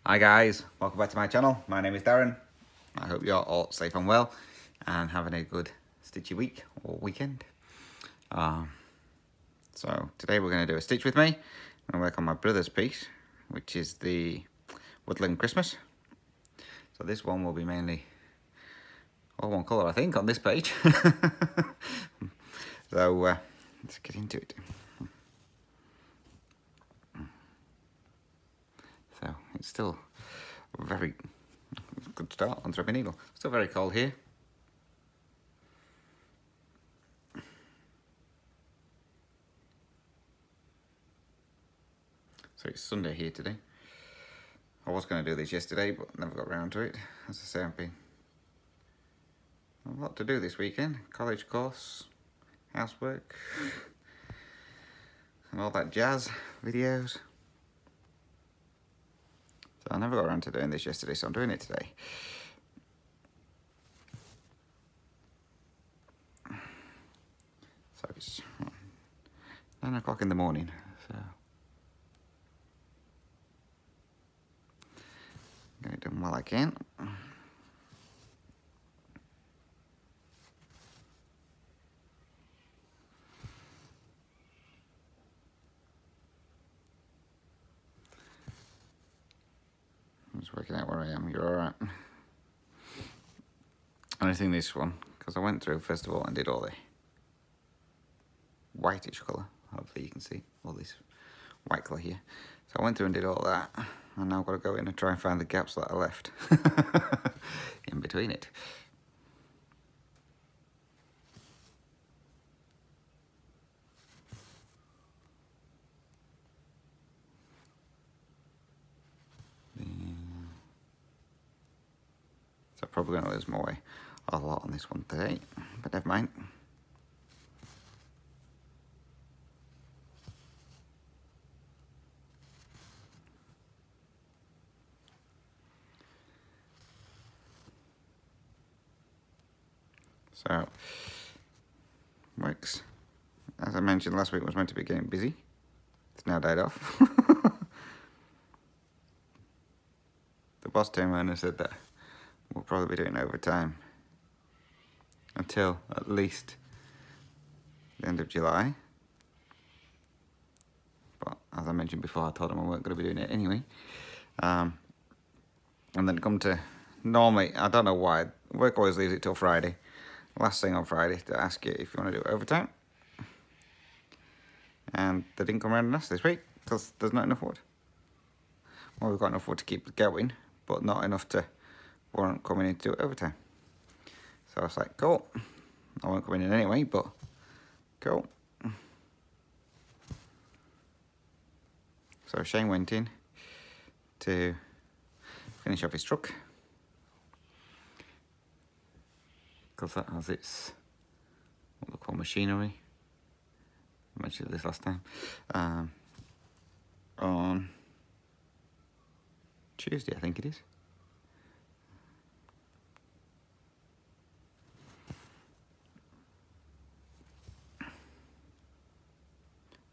Hi guys, welcome back to my channel. My name is Darren. I hope you're all safe and well and having a good stitchy week or weekend. So today we're going to do a stitch with me. I'm going to work on my brother's piece, which is the Woodland Christmas. So this one will be mainly all one colour, I think, on this page. So let's get into it. So it's still very good start on threading needle. Still very cold here. So it's Sunday here today. I was going to do this yesterday, but never got around to it. As I say, I've been a lot to do this weekend. College course, housework, and all that jazz, videos. So I never got around to doing this yesterday, so I'm doing it today. So it's 9 o'clock in the morning, so get it done while I can. I'm just working out where I am. You're alright. And I think this one, because I went through first of all and did all the whitish colour. Hopefully you can see all this white colour here. So I went through and did all that, and now I've got to go in and try and find the gaps that I left in between it. So I'm probably going to lose my way a lot on this one today, but never mind. So, works, as I mentioned last week, was meant to be getting busy. It's now died off. The boss came around and said that we'll probably be doing overtime until at least the end of July. But as I mentioned before, I told him I weren't going to be doing it anyway. And then come to, normally, I don't know why, work always leaves it till Friday. Last thing on Friday to ask you if you want to do overtime. And they didn't come around and ask this week because there's not enough wood. Well, we've got enough wood to keep it going, but not enough to warrant coming in to do it overtime. So I was like, cool. I won't come in anyway, but cool. So Shane went in to finish off his truck, because that has its, what they call machinery. I mentioned this last time. On Tuesday, I think it is.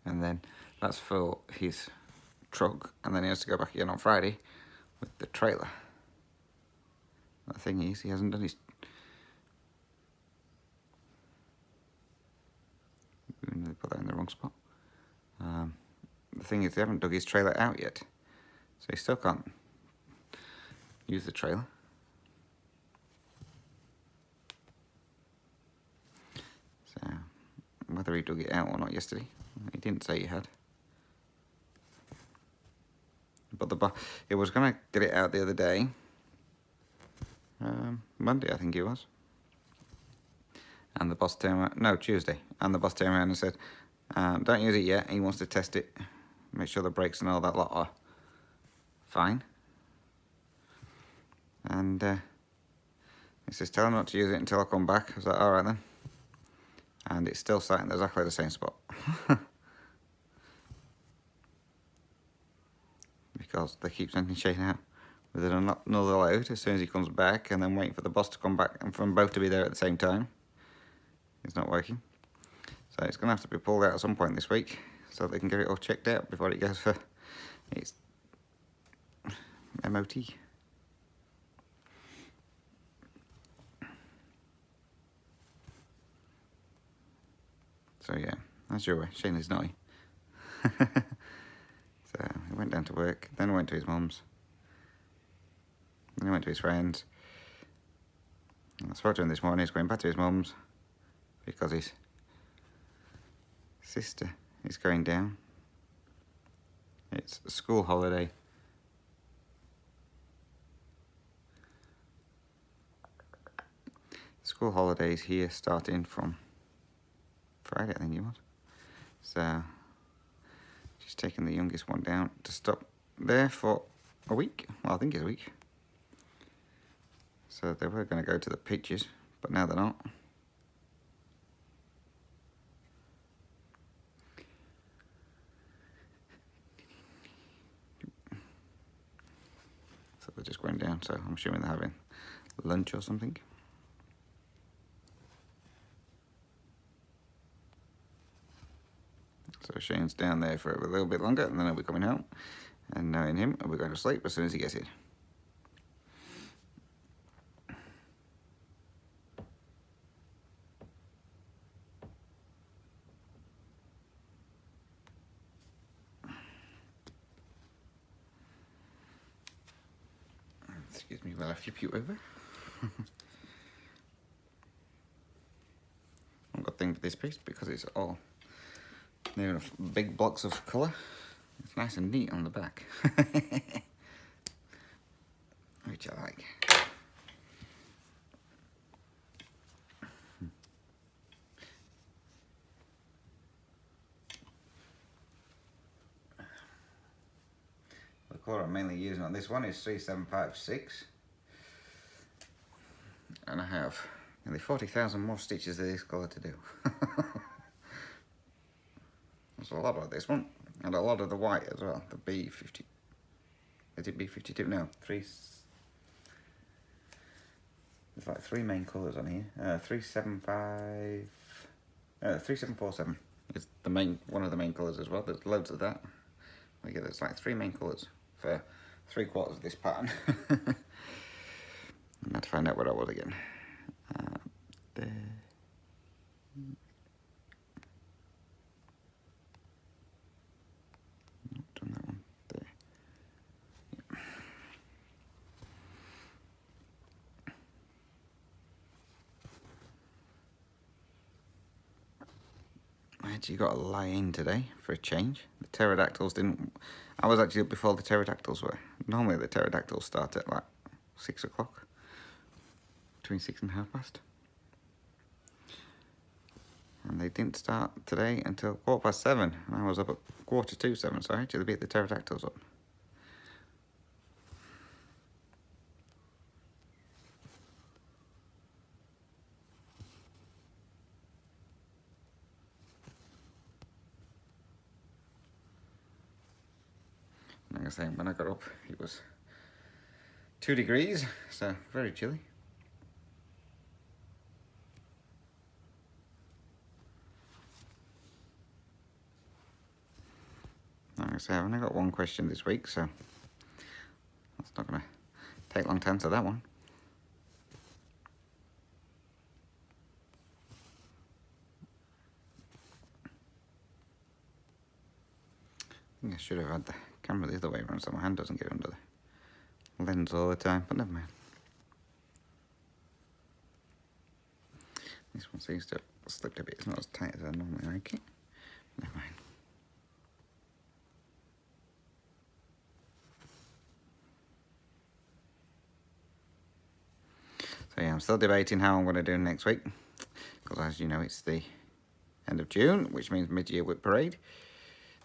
And then that's for his truck, and then he has to go back again on Friday with the trailer. The thing is, he hasn't done his... They put that in the wrong spot. The thing is, they haven't dug his trailer out yet, so he still can't use the trailer. So, whether he dug it out or not yesterday, he didn't say he had. But it was going to get it out the other day, Monday I think it was. And the boss turned around, no, Tuesday. And the boss turned around and said, don't use it yet. He wants to test it, make sure the brakes and all that lot are fine. And he says, tell him not to use it until I come back. I was like, all right then. And it's still sat in exactly the same spot. Because they keep sending Shane out with another load as soon as he comes back, and then waiting for the boss to come back and for them both to be there at the same time. It's not working. So it's going to have to be pulled out at some point this week so they can get it all checked out before it goes for its MOT. So yeah, as you're aware, Shane is naughty. So he went down to work, then went to his mum's, then he went to his friends. And I spoke to him this morning. He's going back to his mum's because his sister is going down. It's a school holiday. School holidays here starting from Friday, I think it was. So she's taking the youngest one down to stop there for a week. Well, I think it's a week. So they were going to go to the pictures, but now they're not. So they're just going down, so I'm assuming they're having lunch or something. So Shane's down there for a little bit longer, and then he'll be coming home. And knowing him, we're going to sleep as soon as he gets in. Excuse me while I flip you over. I've got a thing for this piece because it's all near enough big blocks of colour. It's nice and neat on the back. Which I like. The colour I'm mainly using on this one is 3756. And I have nearly 40,000 more stitches of this colour to do. There's a lot of this one, and a lot of the white as well, the B50. Is it B52? No, there's like three main colours on here. 3747 is the main, one of the main colours as well. There's loads of that. There's like three main colours for 3/4 of this pattern. I had to find out what I was again. There. Done that one there. Yep. I actually got a lie in today for a change. The pterodactyls didn't. I was actually up before the pterodactyls were. Normally the pterodactyls start at like 6 o'clock. Between 6 and 7:30. And they didn't start today until 7:15, and I was up at 7:15, so I actually beat the pterodactyls up. Like I say, when I got up, it was 2 degrees, so very chilly. Like I say, I've only got one question this week, so that's not going to take long to answer that one. I think I should have had the camera the other way around so my hand doesn't get under the lens all the time, but never mind. This one seems to have slipped a bit. It's not as tight as I normally like it. Never mind. So yeah, I'm still debating how I'm going to do next week, because as you know, it's the end of June, which means mid-year whip parade.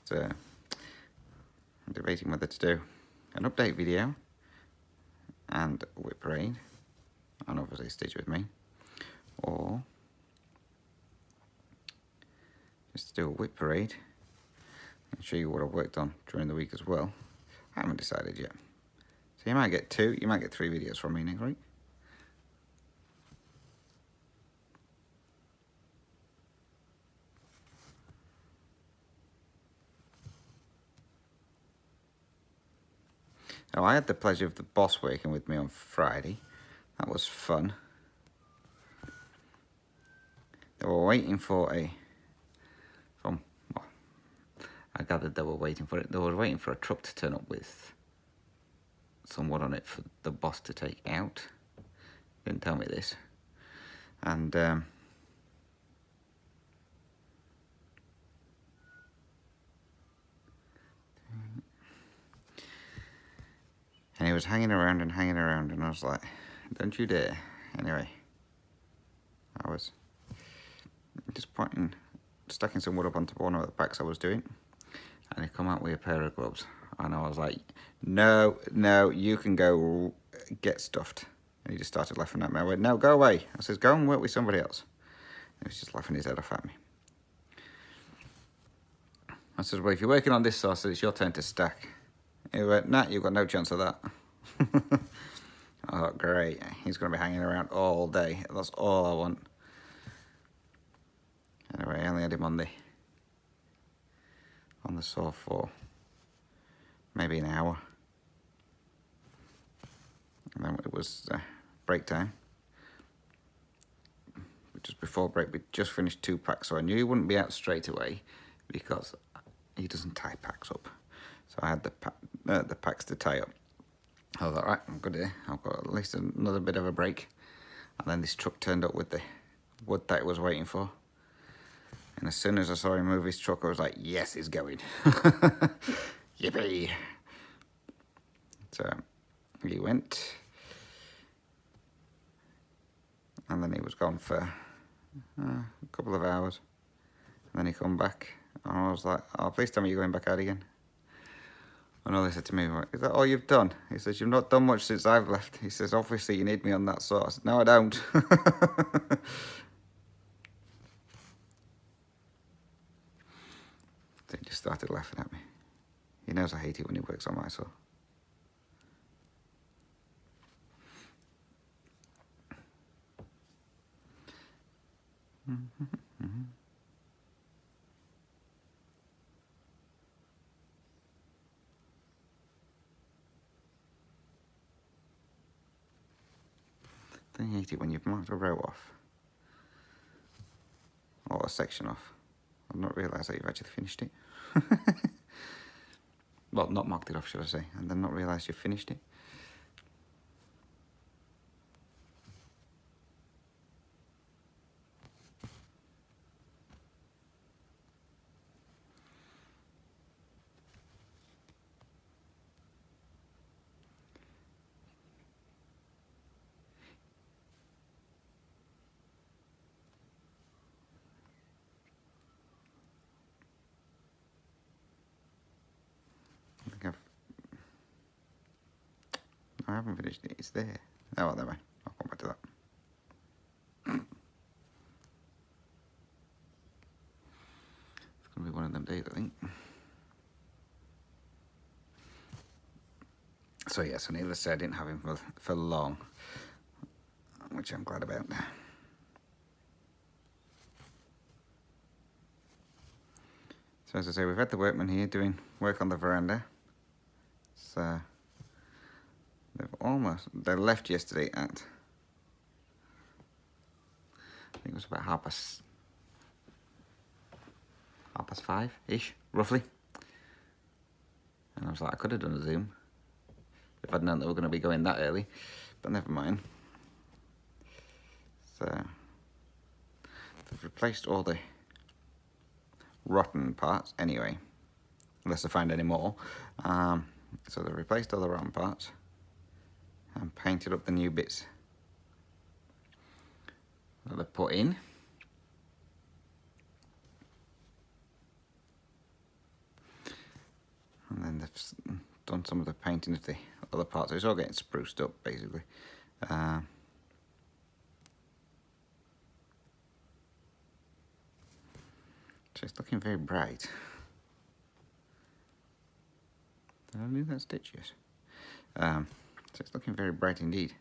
So I'm debating whether to do an update video and whip parade, and obviously Stitch with me, or just to do a whip parade and show you what I've worked on during the week as well. I haven't decided yet. So you might get 2, you might get 3 videos from me next week. Now, I had the pleasure of the boss working with me on Friday. That was fun. They were waiting for well, I gathered they were waiting for it. They were waiting for a truck to turn up with some wood on it for the boss to take out. Didn't tell me this. And he was hanging around, and I was like, don't you dare. Anyway, I was just stacking some wood up onto one of the packs I was doing, and he come out with a pair of gloves, and I was like, no, you can go get stuffed. And he just started laughing at me. I went, no, go away. I says, go and work with somebody else. He was just laughing his head off at me. I said, well, if you're working on this saw, I said, it's your turn to stack. He went, nah, you've got no chance of that. I thought, great, he's going to be hanging around all day. That's all I want. Anyway, I only had him on the saw for maybe an hour. And then it was break time. Just before break, we just finished 2 packs, so I knew he wouldn't be out straight away because he doesn't tie packs up. So I had the packs to tie up. I was like, right, I'm good here. I've got at least another bit of a break. And then this truck turned up with the wood that it was waiting for. And as soon as I saw him move his truck, I was like, yes, he's going. Yippee. So he went. And then he was gone for a couple of hours. And then he come back. And I was like, oh, please tell me you're going back out again. And all he said to me, is that all you've done? He says, you've not done much since I've left. He says, obviously you need me on that saw. I said, no, I don't. He just started laughing at me. He knows I hate it when he works on my saw. I hate it when you've marked a row off. Or a section off. I've not realised that you've actually finished it. Well, not marked it off, should I say, and then not realised you've finished it. I haven't finished it, it's there. Oh, well, never mind. I'll come back to that. It's going to be one of them days, I think. So, yeah, so needless to say, I didn't have him for long, which I'm glad about. So, as I say, we've had the workmen here doing work on the veranda. So, they left yesterday at, I think it was about 5:30-ish, roughly. And I was like, I could have done a Zoom if I'd known they were going to be going that early, but never mind. So, they've replaced all the rotten parts anyway, unless I find any more. So they've replaced all the rotten parts and painted up the new bits that they put in. And then they've done some of the painting of the other parts. So it's all getting spruced up, basically. So it's looking very bright. Did I do that stitch? Yes. So it's looking very bright indeed.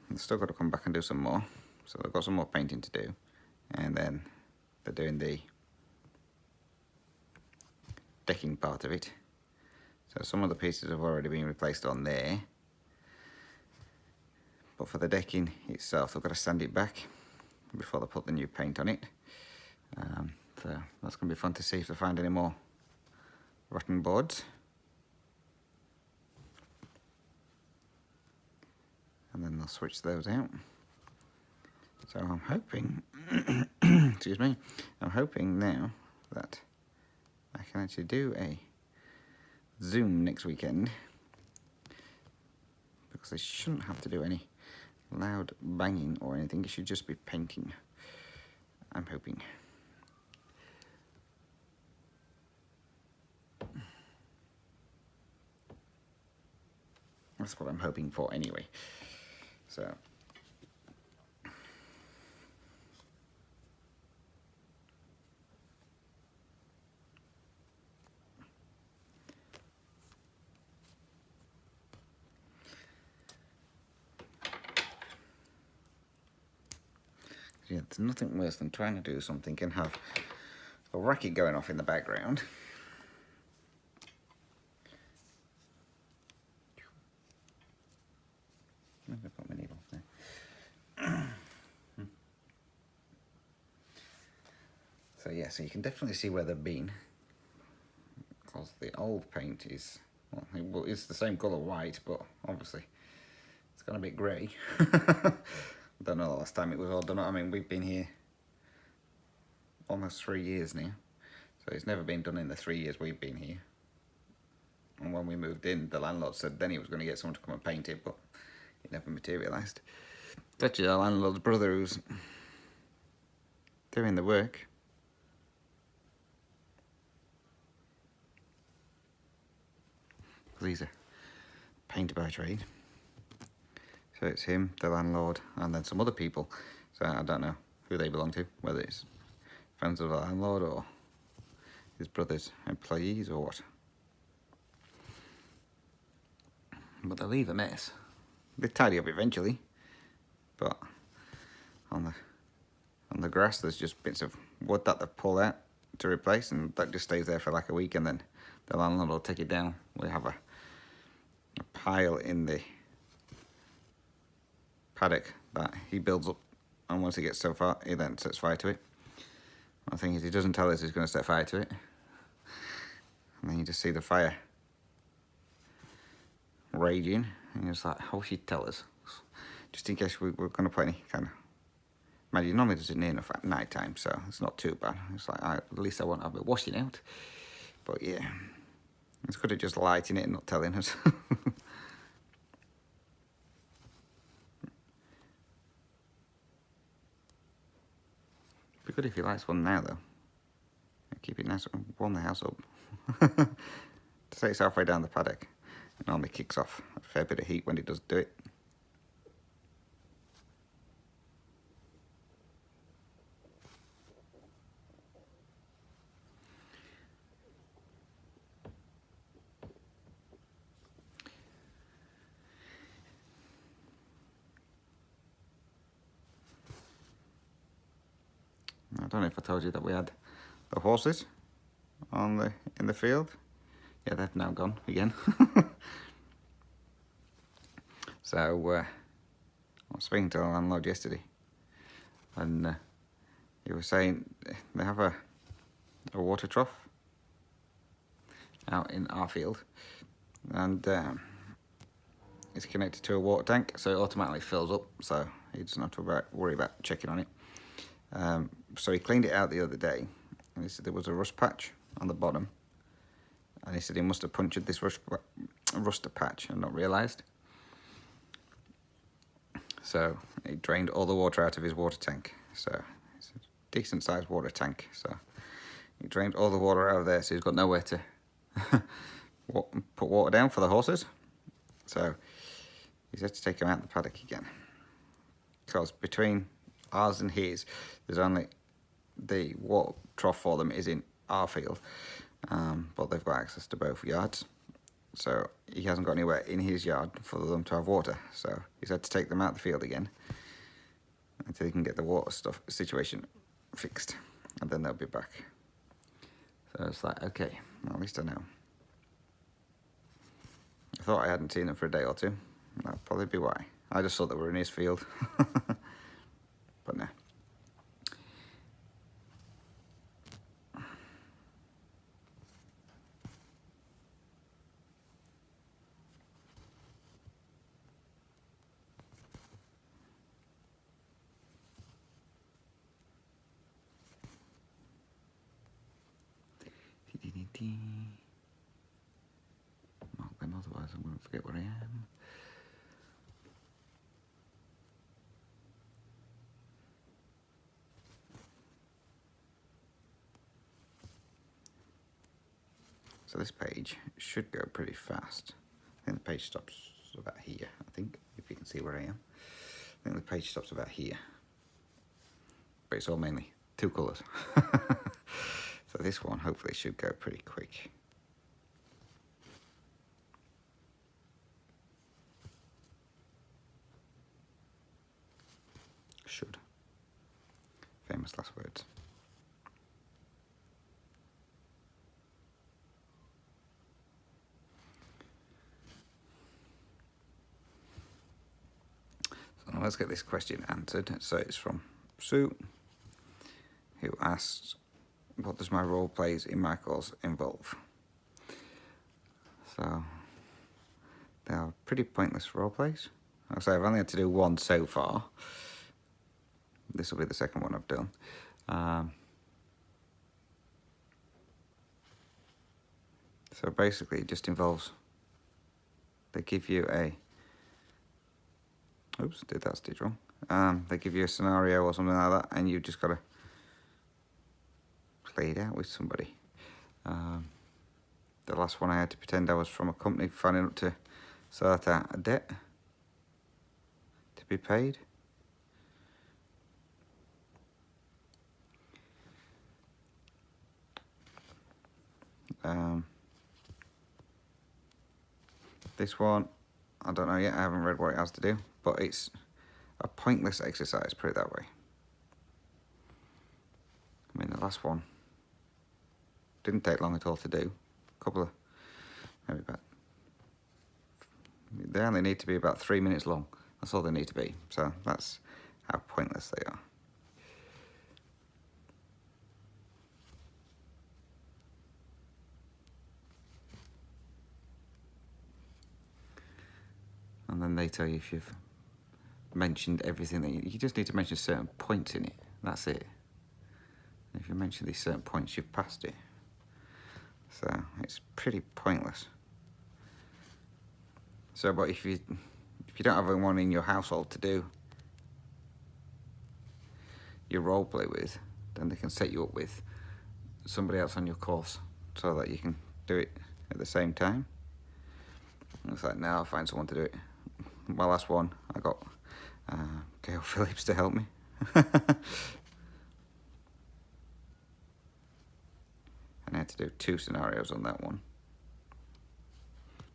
They've still got to come back and do some more. So they've got some more painting to do. And then they're doing the decking part of it. So some of the pieces have already been replaced on there. But for the decking itself, I've got to sand it back before they put the new paint on it. So that's going to be fun to see if they find any more rotten boards. And then they'll switch those out. So I'm hoping, excuse me, I'm hoping now that I can actually do a Zoom next weekend, because they shouldn't have to do any loud banging or anything. It should just be painting, I'm hoping. That's what I'm hoping for anyway. So yeah, there's nothing worse than trying to do something and have a racket going off in the background. I'm going to put my needle there. So yeah, so you can definitely see where they've been, because the old paint is, well, it's the same colour white, but obviously it's gone a bit grey. I don't know the last time it was all done. I mean, we've been here almost 3 years now, so it's never been done in the 3 years we've been here. And when we moved in, the landlord said then he was going to get someone to come and paint it, but it never materialised. It's actually the landlord's brother who's doing the work. He's a painter by trade. So it's him, the landlord, and then some other people. So I don't know who they belong to, whether it's friends of the landlord or his brother's employees or what. But they leave a mess. They tidy up eventually, but on the grass there's just bits of wood that they pull out to replace, and that just stays there for like a week, and then the landlord will take it down. We have a pile in the paddock that he builds up, and once he gets so far, he then sets fire to it. The thing is, he doesn't tell us he's going to set fire to it, and then you just see the fire raging, and you're just like, how should he tell us? Just in case we're going to put any kind of... Man, he normally does it near enough at night time, so it's not too bad. It's like, at least I won't have it washing out. But yeah, it's good at just lighting it and not telling us. Be good if he lights one now, though. Keep it nice and warm the house up. To say it's halfway down the paddock, it normally kicks off a fair bit of heat when it does do it. I don't know if I told you that we had the horses in the field. Yeah, they've now gone again. So I was speaking to the landlord yesterday, and he was saying they have a water trough out in our field, and it's connected to a water tank, so it automatically fills up, so he doesn't have to worry about checking on it. So he cleaned it out the other day, and he said there was a rust patch on the bottom, and he said he must have punctured this rust patch and not realised. So he drained all the water out of his water tank. So it's a decent sized water tank. So he drained all the water out of there, so he's got nowhere to put water down for the horses. So he's had to take him out the paddock again, because between ours and his, there's only the water trough for them is in our field, but they've got access to both yards, so he hasn't got anywhere in his yard for them to have water, so he's had to take them out the field again until he can get the water stuff situation fixed, and then they'll be back. So it's like, okay, well, at least I know. I thought I hadn't seen them for a day or two. That'd probably be why. I just thought they were in his field. But no. Mark them, otherwise I'm going to forget where I am. So this page should go pretty fast. I think the page stops about here, I think, if you can see where I am. I think the page stops about here. But it's all mainly 2 colours. So this one hopefully should go pretty quick. Should. Famous last words. So now let's get this question answered. So it's from Sue, who asks, what does my role plays in my course involve? So they are pretty pointless role plays. Like I say, I've only had to do one so far. This will be the second one I've done. So basically it just involves, they give you a, oops, did that stitch wrong. They give you a scenario or something like that, and you just got to play it out with somebody. The last one I had to pretend I was from a company finding up to sort out a debt to be paid. This one, I don't know yet, I haven't read what it has to do, but it's a pointless exercise, put it that way. I mean, the last one didn't take long at all to do. A couple of, maybe about, they only need to be about 3 minutes long. That's all they need to be. So that's how pointless they are. And then they tell you if you've mentioned everything that you just need to mention certain points in it. That's it. And if you mention these certain points, you've passed it. So it's pretty pointless. So, but if you don't have anyone in your household to do your role play with, then they can set you up with somebody else on your course so that you can do it at the same time. And it's like, now I'll find someone to do it. My last one, I got Gail Phillips to help me. And I had to do 2 scenarios on that one.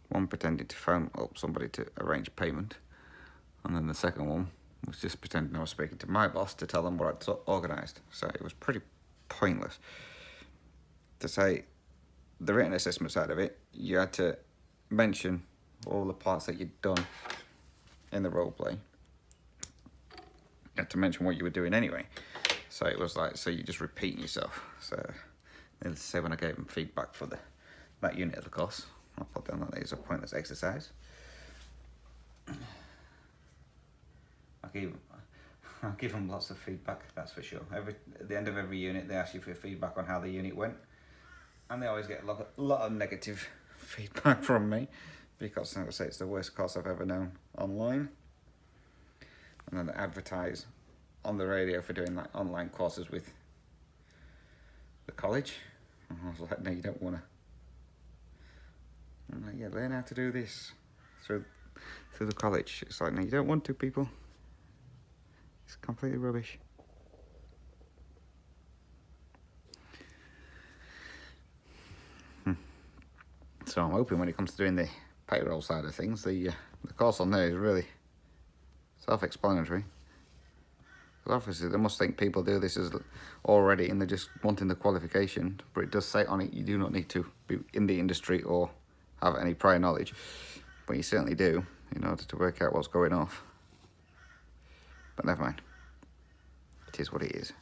One pretending to phone up somebody to arrange payment, and then the second one was just pretending I was speaking to my boss to tell them what I'd organised. So it was pretty pointless. To say the written assessment side of it, you had to mention all the parts that you'd done in the role play. You had to mention what you were doing anyway. So it was like, so you just repeating yourself. So let's say when I gave them feedback for that unit of the course, I put down that it's a pointless exercise. I'll give them lots of feedback, that's for sure. At the end of every unit, they ask you for feedback on how the unit went. And they always get a lot of negative feedback from me, because, like I say, it's the worst course I've ever known online. And then they advertise on the radio for doing like online courses with the college. And I was like, no, you don't want to. I'm like, yeah, learn how to do this through the college. It's like, no, you don't want to, people. It's completely rubbish. So I'm hoping when it comes to doing the payroll side of things, the course on there is really self-explanatory. Because obviously they must think people do this as already and they're just wanting the qualification, but it does say on it you do not need to be in the industry or have any prior knowledge. But you certainly do in order to work out what's going off. But never mind. It is what it is.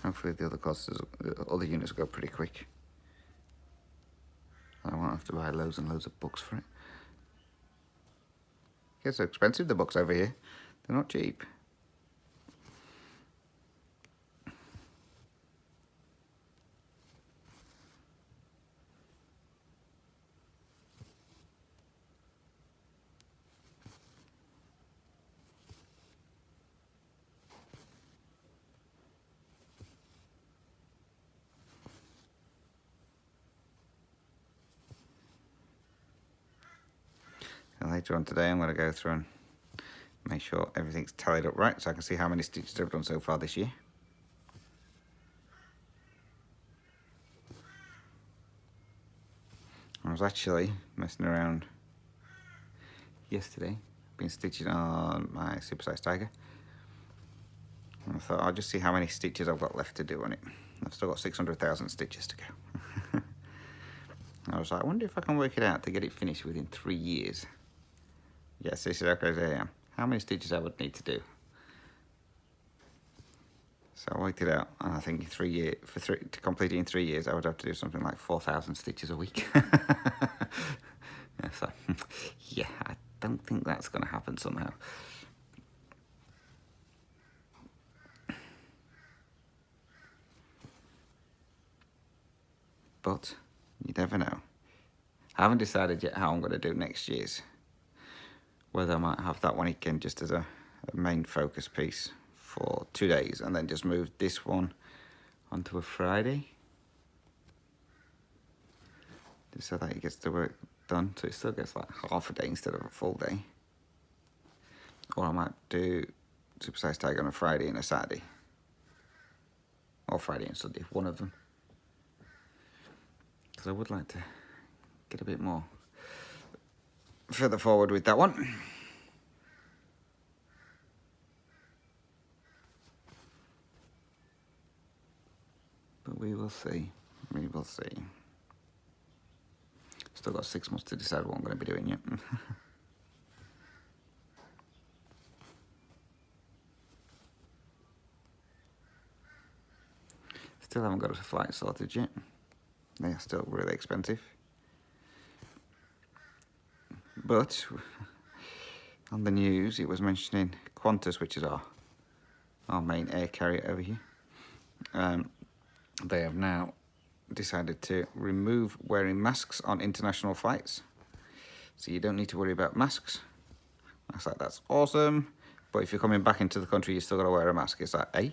Hopefully the other courses, the other units go pretty quick. I won't have to buy loads and loads of books for it. It's so expensive, the books over here. They're not cheap. And later on today, I'm going to go through and make sure everything's tallied up right so I can see how many stitches I've done so far this year. I was actually messing around yesterday, been stitching on my supersized tiger. And I thought I'll just see how many stitches I've got left to do on it. I've still got 600,000 stitches to go. I was like, I wonder if I can work it out to get it finished within 3 years. Yes, this is how crazy I am. How many stitches I would need to do. So I worked it out, and I think to complete it in 3 years, I would have to do something like 4,000 stitches a week. So, yeah, I don't think that's going to happen somehow. But you never know. I haven't decided yet how I'm going to do next year's. Whether I might have that one again just as a main focus piece for 2 days and then just move this one onto a Friday. Just so that it gets the work done. So it still gets like half a day instead of a full day. Or I might do Supersized Tiger on a Friday and a Saturday. Or Friday and Sunday, one of them. Because I would like to get a bit more further forward with that one. But we will see. We will see. Still got 6 months to decide what I'm going to be doing yet. Still haven't got a flight sorted yet. They are still really expensive. But on the news, it was mentioning Qantas, which is our main air carrier over here. They have now decided to remove wearing masks on international flights. So you don't need to worry about masks. I was like, that's awesome. But if you're coming back into the country, you still got to wear a mask. It's like, eh?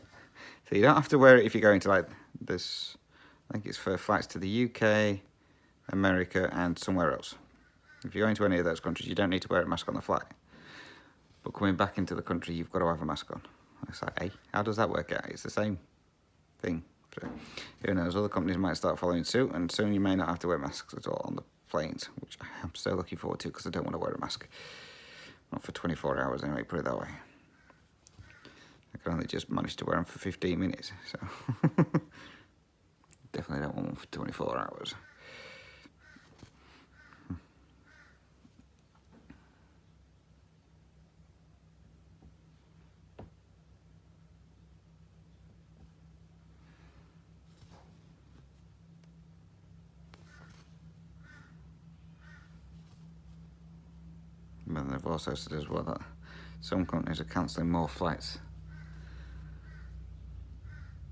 So you don't have to wear it if you're going to like this. I think it's for flights to the UK, America, and somewhere else. If you're going to any of those countries, you don't need to wear a mask on the flight. But coming back into the country, you've got to have a mask on. It's like, hey, how does that work out? It's the same thing. So, who knows, other companies might start following suit, and soon you may not have to wear masks at all on the planes, which I'm so looking forward to because I don't want to wear a mask. Not for 24 hours anyway, put it that way. I can only just manage to wear them for 15 minutes, so definitely don't want one for 24 hours. But they've also said as well that some companies are cancelling more flights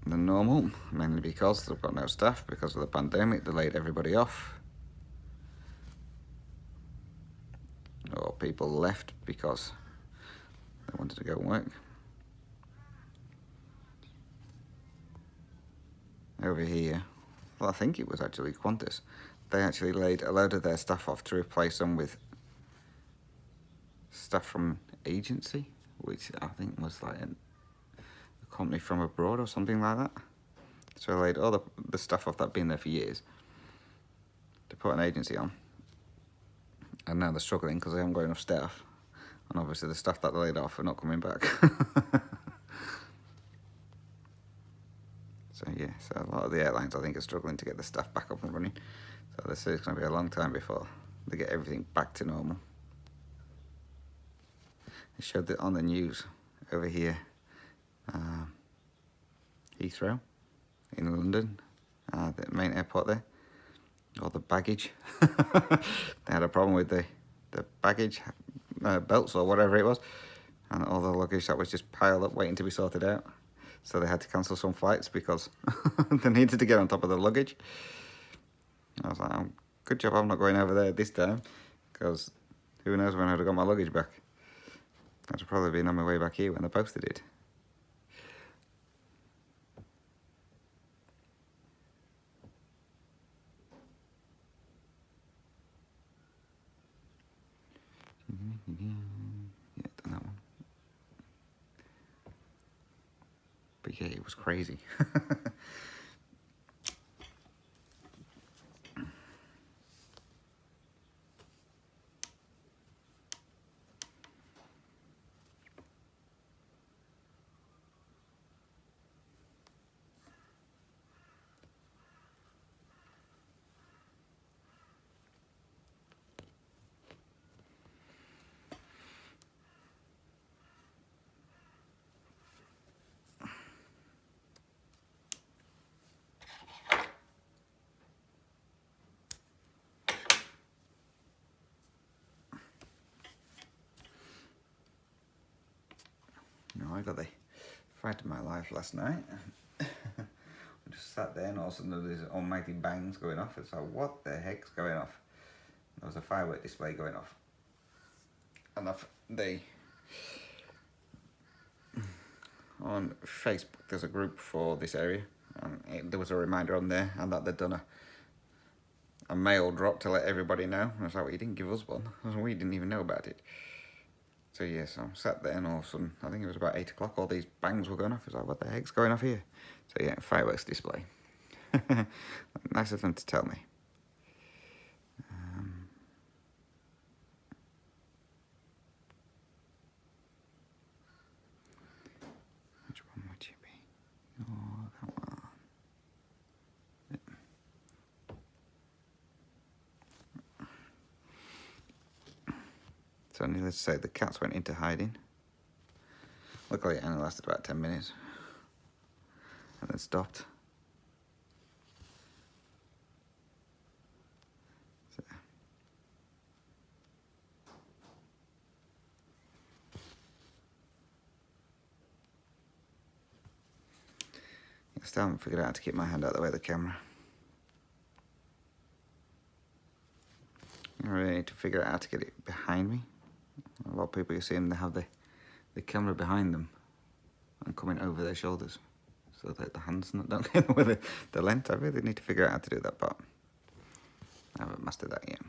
than normal, mainly because they've got no staff because of the pandemic. They laid everybody off, or people left because they wanted to go and work. Over here, well, I think it was actually Qantas. They actually laid a load of their staff off to replace them with stuff from agency, which I think was like a company from abroad or something like that. So I laid all the stuff off that had been there for years to put an agency on. And now they're struggling because they haven't got enough staff. And obviously the staff that they laid off are not coming back. So yeah, so a lot of the airlines I think are struggling to get the stuff back up and running. So this is going to be a long time before they get everything back to normal. They showed that on the news over here, Heathrow in London, the main airport there, or the baggage. They had a problem with the baggage belts or whatever it was, and all the luggage that was just piled up waiting to be sorted out. So they had to cancel some flights because they needed to get on top of the luggage. I was like, good job I'm not going over there this time, because who knows when I'd have got my luggage back. I'd have probably been on my way back here when the poster did. Yeah, done that one. But yeah, it was crazy. No, I got the fright of my life last night. I just sat there and all of a sudden there was these almighty bangs going off. It's like, what the heck's going off? There was a firework display going off. And on Facebook, there's a group for this area, and there was a reminder on there, and that they'd done a mail drop to let everybody know. And I was like, well, you didn't give us one. We didn't even know about it. So yeah, so I'm sat there and all of a sudden, I think it was about 8 o'clock, all these bangs were going off. I was like, what the heck's going off here? So yeah, fireworks display. Nice of them to tell me. Which one would you be? Oh, that one. So needless to say, the cats went into hiding. Luckily it only lasted about 10 minutes. And then stopped. So. I still haven't figured out how to keep my hand out of the way of the camera. I really need to figure out how to get it behind me. A lot of people, you see them, they have the camera behind them and coming over their shoulders, so that the hands don't get with the lens. I really need to figure out how to do that part. I haven't mastered that yet.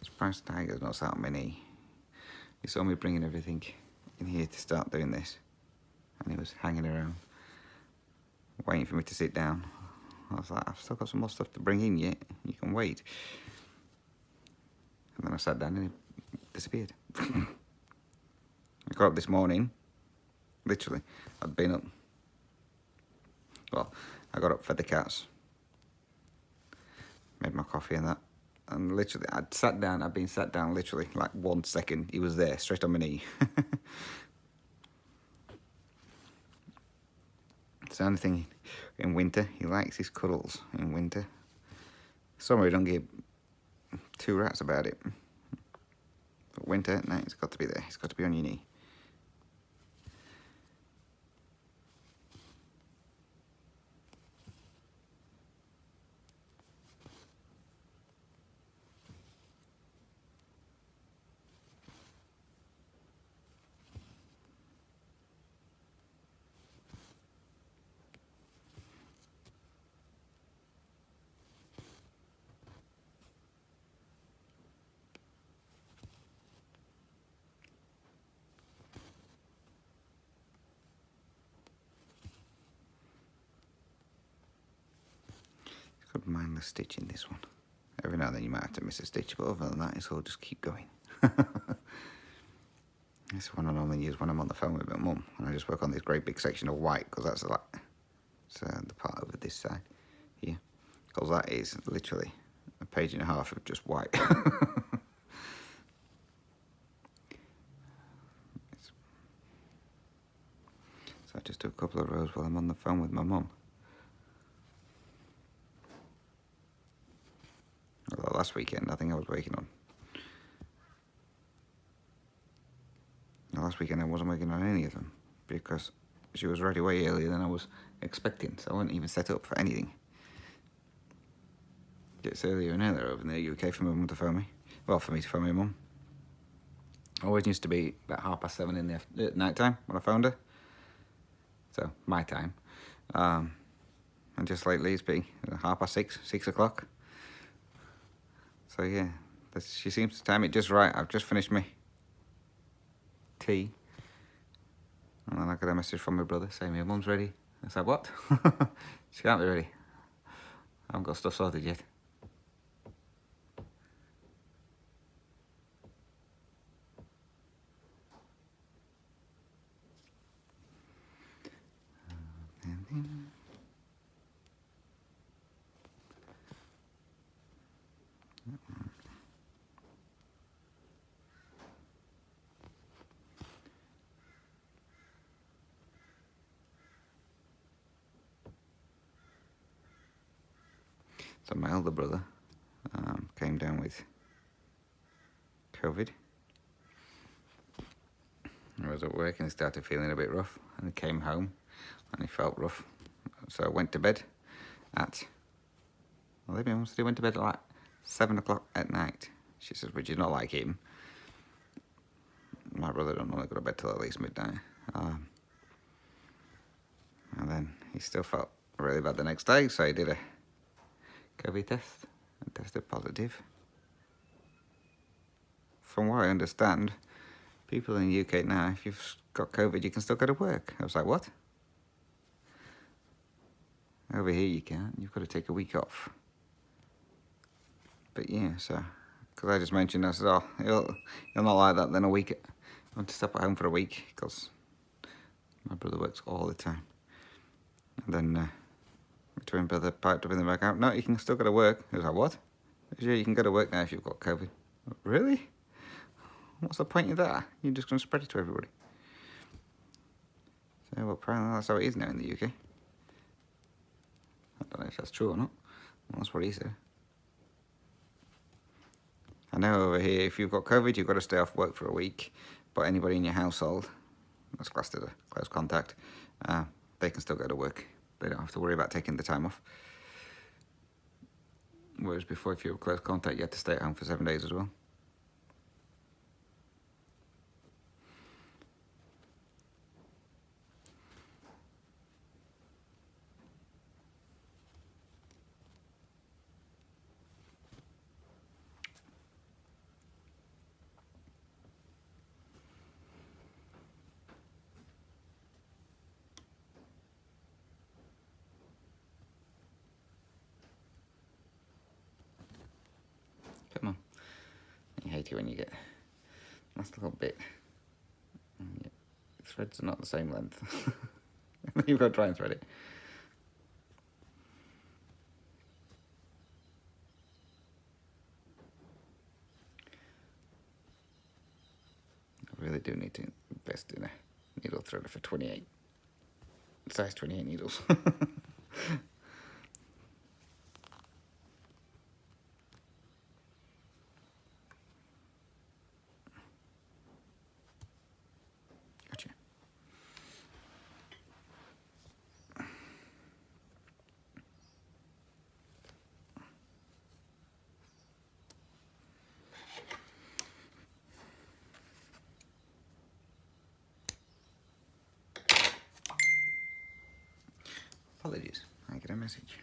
Surprised Tiger's not sat on my knee. He saw me bringing everything in here to start doing this, and he was hanging around, waiting for me to sit down. I was like, I've still got some more stuff to bring in yet. You can wait. And then I sat down and he disappeared. I got up this morning, literally. I'd been up. Well, I got up, fed the cats, made my coffee and that. And literally, I'd been sat down literally like 1 second. He was there, straight on my knee. It's the only thing in winter, he likes his cuddles in winter. Summer, he don't give two rats about it. But winter, no, he's got to be there. He's got to be on your knee. mindless stitching, this one. Every now and then you might have to miss a stitch, but other than that, it's all just keep going. This one I normally use when I'm on the phone with my mum, and I just work on this great big section of white, because that's like the part over this side here, because that is literally a page and a half of just white. So I just do a couple of rows while I'm on the phone with my mum. Although last weekend I think I was working on. Last weekend I wasn't working on any of them because she was ready way earlier than I was expecting, so I wasn't even set up for anything. It's earlier and earlier over in the UK for my mum to phone me. Well, for me to phone my mum. Always used to be about 7:30 in the night time when I phoned her. So, my time. And just lately it's been 6:30, 6 o'clock. So yeah, she seems to time it just right. I've just finished my tea. And then I got a message from my brother saying my mum's ready. I said, what? She can't be ready. I haven't got stuff sorted yet. So my elder brother came down with COVID. I was at work and he started feeling a bit rough, and he came home and he felt rough. So I went to bed at, well, maybe he went to bed at like 7 o'clock at night. She says, which is not like him. My brother don't normally go to bed till at least midnight. And then he still felt really bad the next day, so he did a COVID test and tested positive. From what I understand, people in the UK now, if you've got COVID, you can still go to work. I was like, what? Over here you can't. You've got to take a week off. But yeah, so, because I just mentioned, I said, oh, you'll not like that then a week. I want to stop at home for a week, because my brother works all the time. And then my twin brother piped up in the back out, no, you can still go to work. I was like, what? Yeah, you can go to work now if you've got COVID. Really? What's the point of that? You're just going to spread it to everybody. So, well, apparently that's how it is now in the UK. I don't know if that's true or not. Well, that's what he said. I know over here, if you've got COVID, you've got to stay off work for a week. But anybody in your household, that's classed as a close contact, they can still go to work. They don't have to worry about taking the time off. Whereas before, if you were close contact, you had to stay at home for 7 days as well. Come on. You hate it when you get last little bit. The threads are not the same length. You've got to try and thread it. I really do need to invest in a needle threader for 28. Size 28 needles. Gotcha. Apologies, I get a message.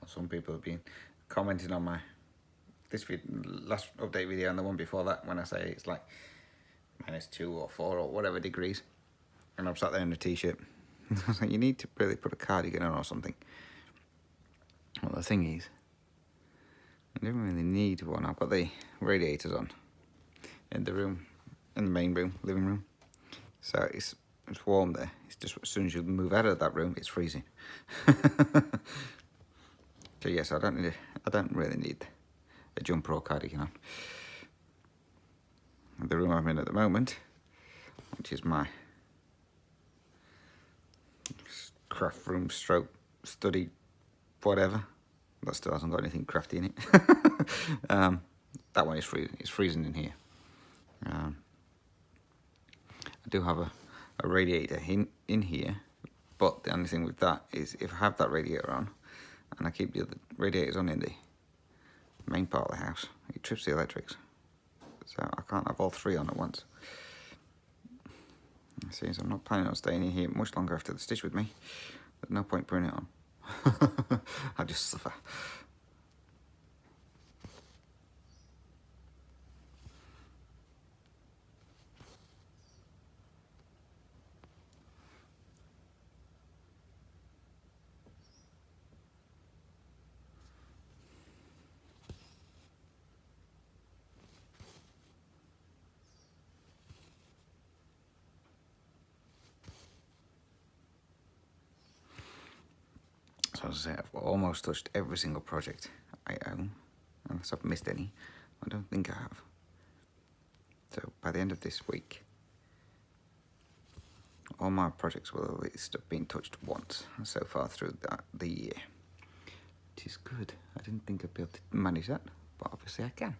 Some people have been commenting on my last update video and the one before that when I say it's like -2 or 4 or whatever degrees, and I'm sat there in a t-shirt. I was like, you need to really put a cardigan on or something. Well, the thing is, I don't really need one. I've got the radiators on in the room, in the main room, living room. So it's warm there. It's just as soon as you move out of that room, it's freezing. So yes, I don't really need a jumper or cardigan on. The room I'm in at the moment, which is my craft room stroke study whatever, that still hasn't got anything crafty in it. That one is freezing. It's freezing in here. I do have a radiator in here, but the only thing with that is if I have that radiator on and I keep the other radiators on in the main part of the house, it trips the electrics. So I can't have all 3 on at once. Since I'm not planning on staying in here much longer after the stitch with me, there's no point putting it on. I'll just suffer. So as I say, I've almost touched every single project I own, unless I've missed any. I don't think I have. So by the end of this week, all my projects will at least have been touched once so far through the year. Which is good. I didn't think I'd be able to manage that, but obviously I can.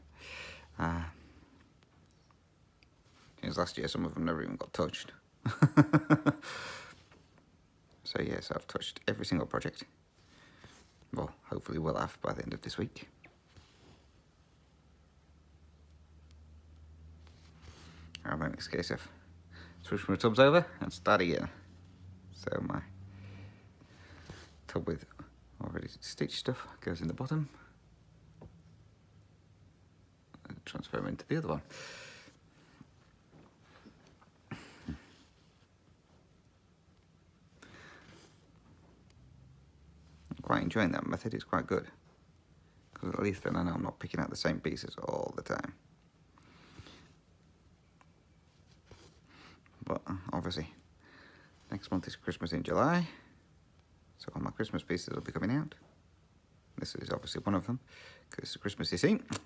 Since last year, some of them never even got touched. So yes, I've touched every single project. Well, hopefully we'll have by the end of this week. And then it's a case of switch my tubs over and start again. So my tub with already stitched stuff goes in the bottom. And transfer them into the other one. Quite enjoying that method. It's quite good, because at least then I know I'm not picking out the same pieces all the time. But obviously next month is Christmas in July, so all my Christmas pieces will be coming out. This is obviously one of them, because it's Christmas this scene. It's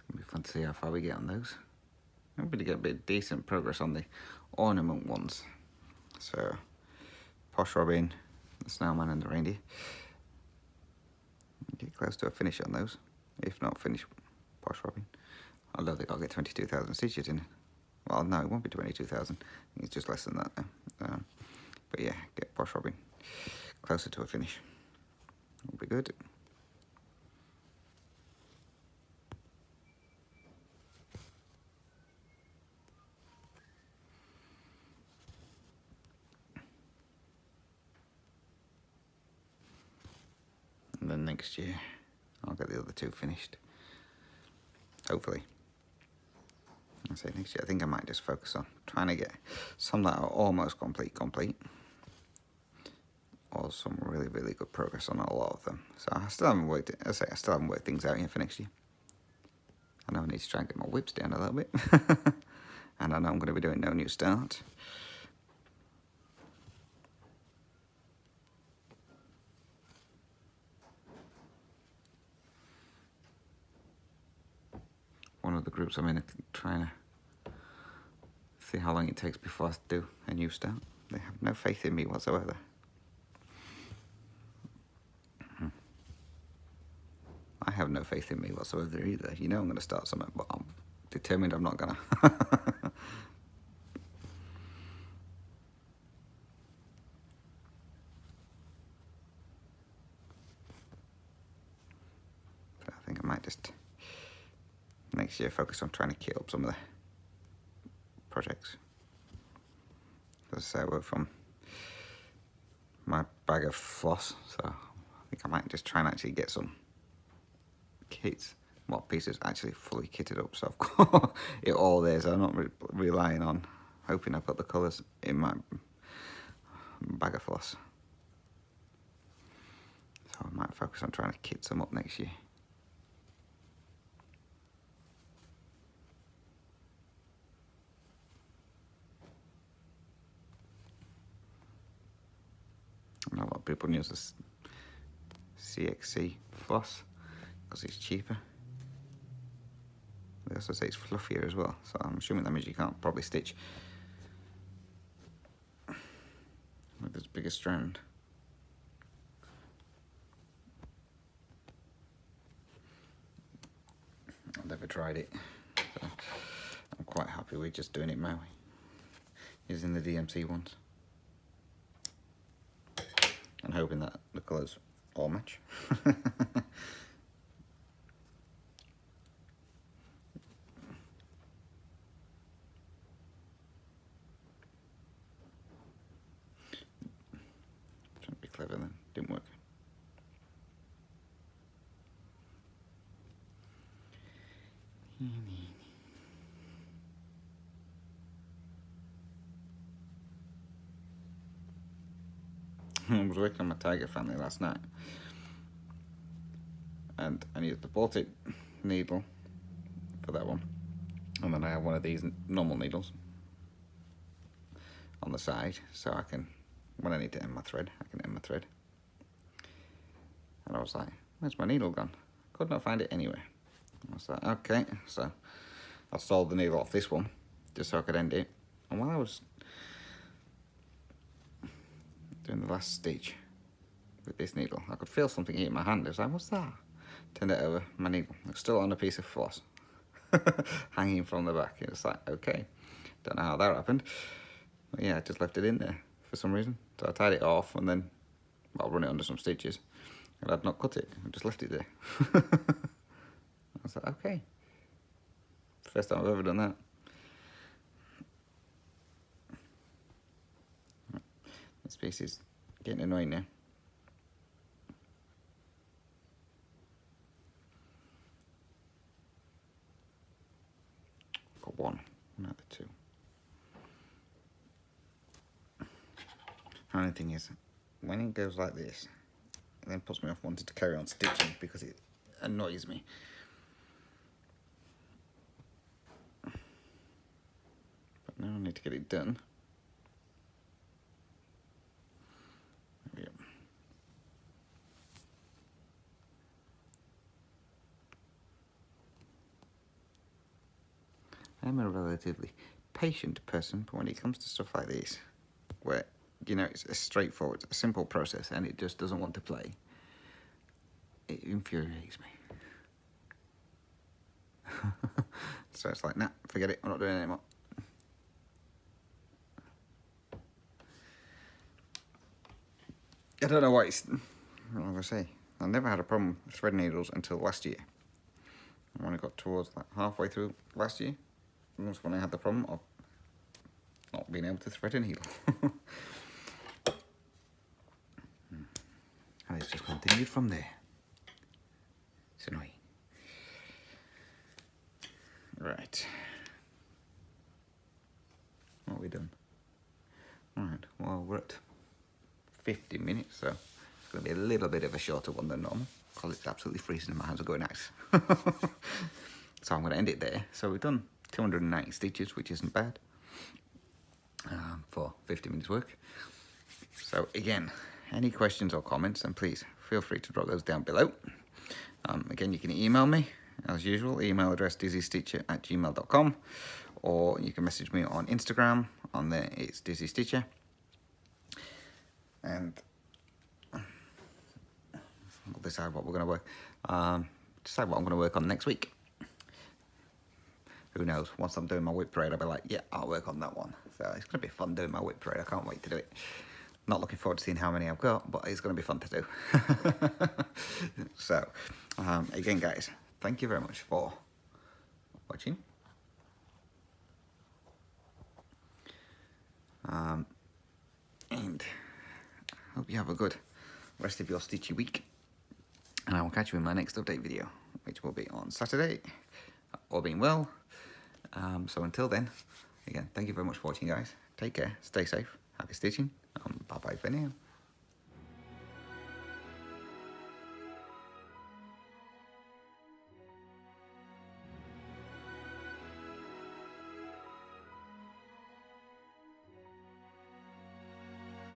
going to be fun to see how far we get on those. I'm going to get a bit decent progress on the ornament ones. So, Posh Robin, the snowman and the reindeer. Get close to a finish on those. If not finish Posh Robin. Although they got to get 22,000 stitches in. Well, no, it won't be 22,000. I think it's just less than that now. But yeah, get Posh Robin closer to a finish. Will be good. And then next year, I'll get the other 2 finished. Hopefully. I say next year, I think I might just focus on trying to get some that are almost complete, or some really, really good progress on a lot of them. So I still haven't worked things out yet for next year. I know I need to try and get my whips down a little bit. And I know I'm going to be doing no new start. One of the groups I'm in trying to see how long it takes before I do a new start. They have no faith in me whatsoever. I have no faith in me whatsoever either. You know I'm going to start something, but I'm determined I'm not going to. I think I might just next year focus on trying to kit up some of the projects. As I say, I work from my bag of floss, so I think I might just try and actually get some kits, pieces actually fully kitted up, so I've got it all there, so I'm not relying on hoping I've got the colours in my bag of floss. So I might focus on trying to kit some up next year. And a lot of people use this CXC floss because it's cheaper. They also say it's fluffier as well, so I'm assuming that means you can't probably stitch with this bigger strand. I've never tried it, so I'm quite happy with just doing it my way, using the DMC ones, and hoping that the colours all match. Trying to be clever then, didn't work. I was working on my tiger family last night, and I used the Baltic needle for that one, and then I have one of these normal needles on the side, so I can, when I need to end my thread, I can end my thread. And I was like, where's my needle gone? Could not find it anywhere. I was like, okay, so I stole the needle off this one just so I could end it, and while I was doing the last stitch with this needle, I could feel something hit my hand. I was like, what's that? Turned it over, my needle. It's still on a piece of floss hanging from the back. It was like, okay, don't know how that happened. But yeah, I just left it in there for some reason. So I tied it off and then I'll run it under some stitches. And I'd not cut it, I just left it there. I was like, okay. First time I've ever done that. This piece is getting annoying now. Got one, not the two. The only thing is, when it goes like this, it then puts me off wanting to carry on stitching because it annoys me. But now I need to get it done. There we go. I'm a relatively patient person, but when it comes to stuff like this, where, you know, it's a straightforward, a simple process and it just doesn't want to play, it infuriates me. So it's like, nah, forget it, I'm not doing it anymore. I don't know why it's, like I say, I never had a problem with thread needles until last year. When I got towards like halfway through last year, that's when I had the problem of not being able to thread a needle. And it's just continued from there. It's annoying. Right. What have we done? Right, well, we're at 50 minutes, so it's going to be a little bit of a shorter one than normal because it's absolutely freezing and my hands are going ice. So I'm going to end it there. So we've done 290 stitches, which isn't bad for 50 minutes work. So again, any questions or comments, then please feel free to drop those down below. Again, you can email me as usual, email address dizzystitcher@gmail.com, or you can message me on Instagram. On there it's dizzystitcher. And we'll decide what we're going to work. Decide what I'm going to work on next week. Who knows? Once I'm doing my whip parade, I'll be like, yeah, I'll work on that one. So it's going to be fun doing my whip parade. I can't wait to do it. Not looking forward to seeing how many I've got, but it's going to be fun to do. So, again, guys, thank you very much for watching. hope you have a good rest of your stitchy week. And I will catch you in my next update video, which will be on Saturday, all being well. So until then, again, thank you very much for watching, guys. Take care, stay safe, happy stitching, bye-bye for now.